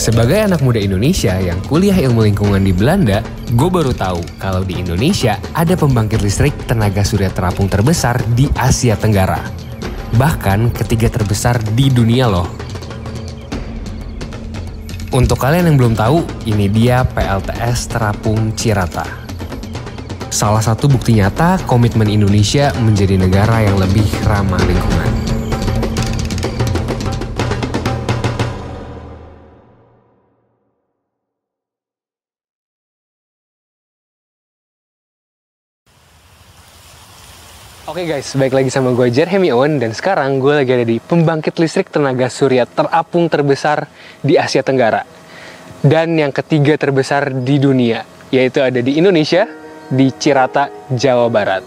Sebagai anak muda Indonesia yang kuliah ilmu lingkungan di Belanda, gue baru tahu kalau di Indonesia ada pembangkit listrik tenaga surya terapung terbesar di Asia Tenggara. Bahkan ketiga terbesar di dunia loh. Untuk kalian yang belum tahu, ini dia PLTS Terapung Cirata. Salah satu bukti nyata komitmen Indonesia menjadi negara yang lebih ramah lingkungan. Oke guys, balik lagi sama gue Jeremy Owen dan sekarang gue lagi ada di pembangkit listrik tenaga surya terapung terbesar di Asia Tenggara dan yang ketiga terbesar di dunia, yaitu ada di Indonesia, di Cirata, Jawa Barat.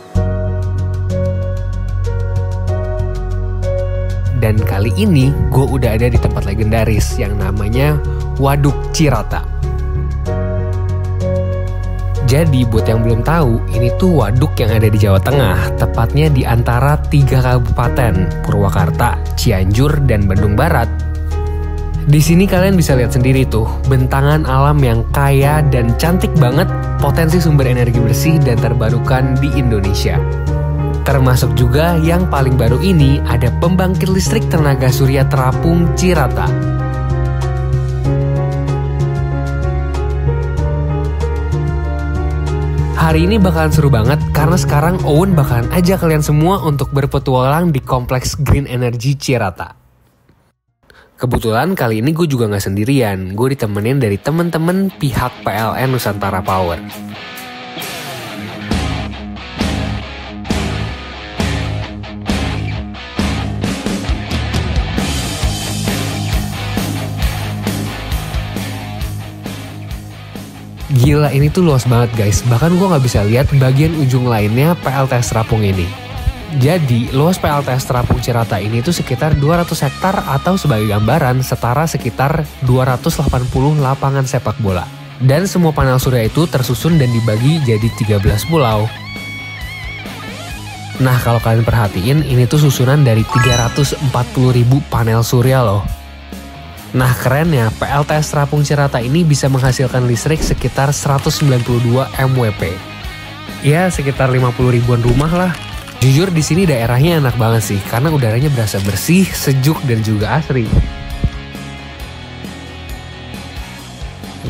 Dan kali ini gue udah ada di tempat legendaris yang namanya Waduk Cirata. Jadi buat yang belum tahu, ini tuh waduk yang ada di Jawa Tengah, tepatnya di antara 3 kabupaten, Purwakarta, Cianjur, dan Bandung Barat. Di sini kalian bisa lihat sendiri tuh, bentangan alam yang kaya dan cantik banget, potensi sumber energi bersih dan terbarukan di Indonesia. Termasuk juga yang paling baru ini ada pembangkit listrik tenaga surya terapung Cirata. Hari ini bakalan seru banget karena sekarang Owen bakalan ajak kalian semua untuk berpetualang di kompleks Green Energy Cirata. Kebetulan kali ini gue juga gak sendirian, gue ditemenin dari temen-temen pihak PLN Nusantara Power. Gila, ini tuh luas banget guys, bahkan gue gak bisa lihat bagian ujung lainnya PLTS Terapung ini. Jadi, luas PLTS Terapung Cirata ini tuh sekitar 200 hektar atau sebagai gambaran setara sekitar 280 lapangan sepak bola. Dan semua panel surya itu tersusun dan dibagi jadi 13 pulau. Nah, kalau kalian perhatiin, ini tuh susunan dari 340.000 panel surya loh. Nah kerennya, PLTS Terapung Cirata ini bisa menghasilkan listrik sekitar 192 MWP. Ya sekitar 50 ribuan rumah lah. Jujur di sini daerahnya enak banget sih, karena udaranya berasa bersih, sejuk, dan juga asri.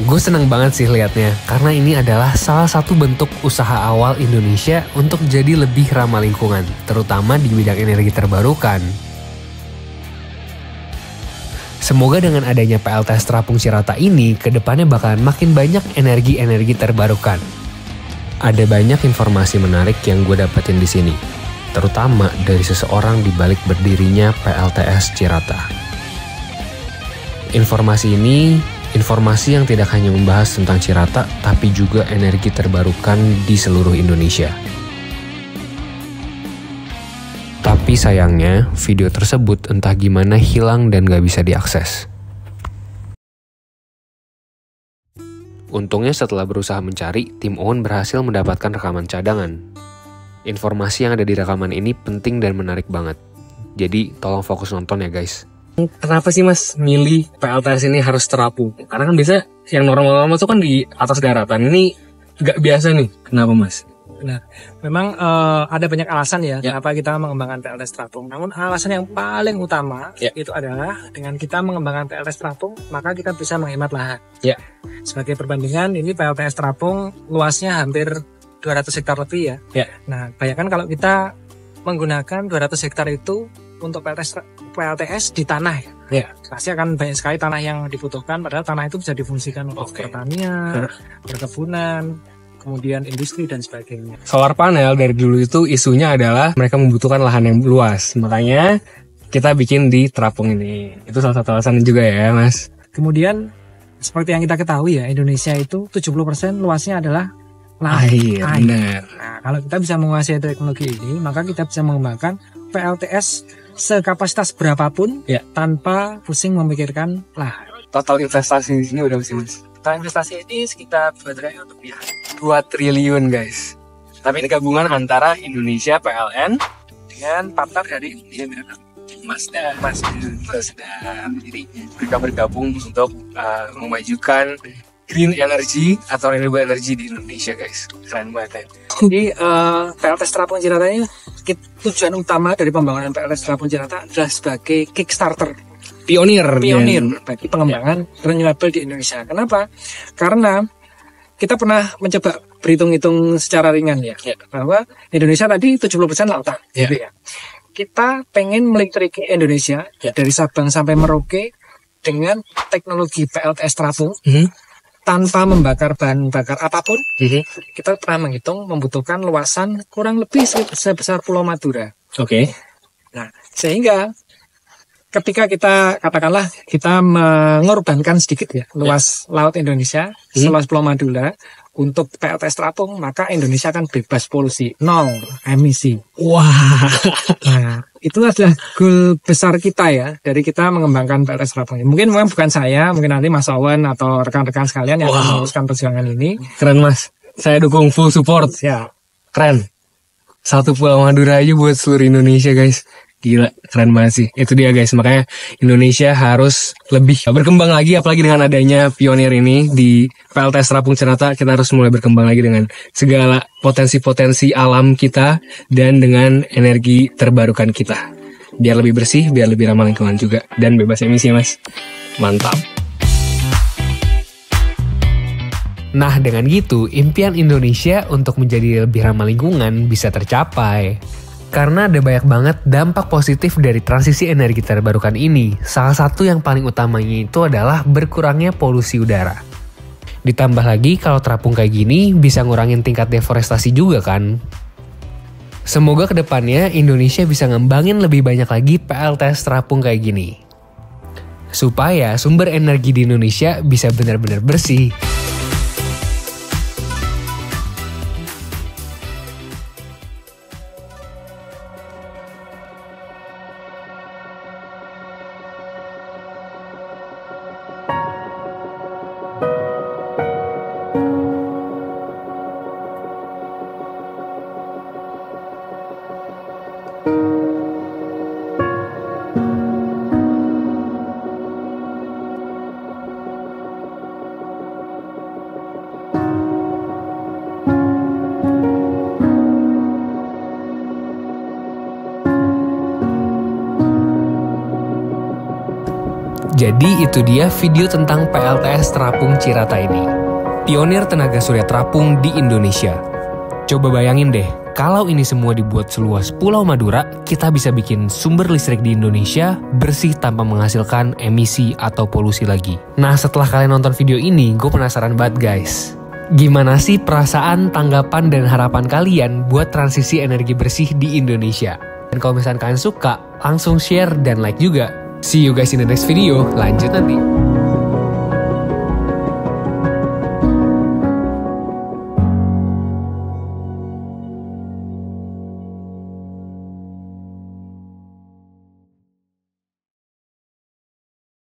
Gue seneng banget sih liatnya, karena ini adalah salah satu bentuk usaha awal Indonesia untuk jadi lebih ramah lingkungan, terutama di bidang energi terbarukan. Semoga dengan adanya PLTS Terapung Cirata ini, kedepannya bakalan makin banyak energi-energi terbarukan. Ada banyak informasi menarik yang gue dapetin di sini, terutama dari seseorang di balik berdirinya PLTS Cirata. Informasi ini, informasi yang tidak hanya membahas tentang Cirata, tapi juga energi terbarukan di seluruh Indonesia. Tapi sayangnya, video tersebut entah gimana hilang dan gak bisa diakses. Untungnya setelah berusaha mencari, tim Owen berhasil mendapatkan rekaman cadangan. Informasi yang ada di rekaman ini penting dan menarik banget. Jadi tolong fokus nonton ya guys. Kenapa sih mas milih PLTS ini harus terapung? Karena kan biasa yang normal-normal itu kan di atas daratan. Ini gak biasa nih. Kenapa mas? Benar. Memang ada banyak alasan ya kenapa kita mengembangkan PLTS Terapung. Namun alasan yang paling utama itu adalah dengan kita mengembangkan PLTS Terapung, maka kita bisa menghemat lahan. Sebagai perbandingan, ini PLTS Terapung luasnya hampir 200 hektar lebih ya. Nah, bayangkan kalau kita menggunakan 200 hektar itu untuk PLTS di tanah pasti akan banyak sekali tanah yang dibutuhkan, padahal tanah itu bisa difungsikan untuk pertanian, perkebunan, kemudian industri dan sebagainya. Solar panel dari dulu itu isunya adalah mereka membutuhkan lahan yang luas, makanya kita bikin di terapung ini. Itu salah satu alasan juga ya mas. Kemudian seperti yang kita ketahui ya, Indonesia itu 70% luasnya adalah air. Nah, kalau kita bisa menguasai teknologi ini, maka kita bisa mengembangkan PLTS sekapasitas berapapun tanpa pusing memikirkan lahan. Total investasi di sini udah mas? Total investasi ini sekitar 2 triliun rupiah. 2 triliun guys. Tapi ini gabungan antara Indonesia PLN dengan partner dari Indonesia. Mazda. Jadi mereka bergabung untuk memajukan green energy atau renewable energy di Indonesia, guys. Keren banget ya. Jadi PLTS Terapung Cirata ini tujuan utama dari pembangunan PLTS Terapung Cirata adalah sebagai Kickstarter, pionir bagi pengembangan renewable di Indonesia. Kenapa? Karena kita pernah mencoba berhitung-hitung secara ringan ya, bahwa Indonesia tadi 70% lautan, gitu ya. Kita pengen melistriki Indonesia dari Sabang sampai Merauke dengan teknologi PLTS Terapung. Tanpa membakar bahan bakar apapun, kita pernah menghitung membutuhkan luasan kurang lebih sebesar Pulau Madura. Nah, sehingga ketika kita katakanlah kita mengorbankan sedikit ya luas laut Indonesia, seluas Pulau Madura untuk PLTS Terapung, maka Indonesia akan bebas polusi, 0 emisi. Wah. Nah, itu adalah goal besar kita ya, dari kita mengembangkan PLTS Terapung. Mungkin bukan saya, mungkin nanti Mas Owen atau rekan-rekan sekalian yang akan meneruskan perjuangan ini. Keren Mas, saya dukung full support. Ya. Keren. Satu Pulau Madura aja buat seluruh Indonesia, guys. Gila, keren banget sih. Itu dia guys, makanya Indonesia harus lebih berkembang lagi, apalagi dengan adanya pionir ini di PLTS Terapung Cirata. Kita harus mulai berkembang lagi dengan segala potensi-potensi alam kita dan dengan energi terbarukan kita. Biar lebih bersih, biar lebih ramah lingkungan juga, dan bebas emisi ya Mas. Mantap. Nah, dengan gitu, impian Indonesia untuk menjadi lebih ramah lingkungan bisa tercapai. Karena ada banyak banget dampak positif dari transisi energi terbarukan ini. Salah satu yang paling utamanya itu adalah berkurangnya polusi udara. Ditambah lagi kalau terapung kayak gini bisa ngurangin tingkat deforestasi juga kan. Semoga kedepannya Indonesia bisa ngembangin lebih banyak lagi PLTS terapung kayak gini. Supaya sumber energi di Indonesia bisa benar-benar bersih. Jadi itu dia video tentang PLTS Terapung Cirata ini. Pionir tenaga surya terapung di Indonesia. Coba bayangin deh, kalau ini semua dibuat seluas Pulau Madura, kita bisa bikin sumber listrik di Indonesia bersih tanpa menghasilkan emisi atau polusi lagi. Nah, setelah kalian nonton video ini, gue penasaran banget guys. Gimana sih perasaan, tanggapan, dan harapan kalian buat transisi energi bersih di Indonesia? Dan kalau misalnya kalian suka, langsung share dan like juga. See you guys in the next video. Lanjut nanti.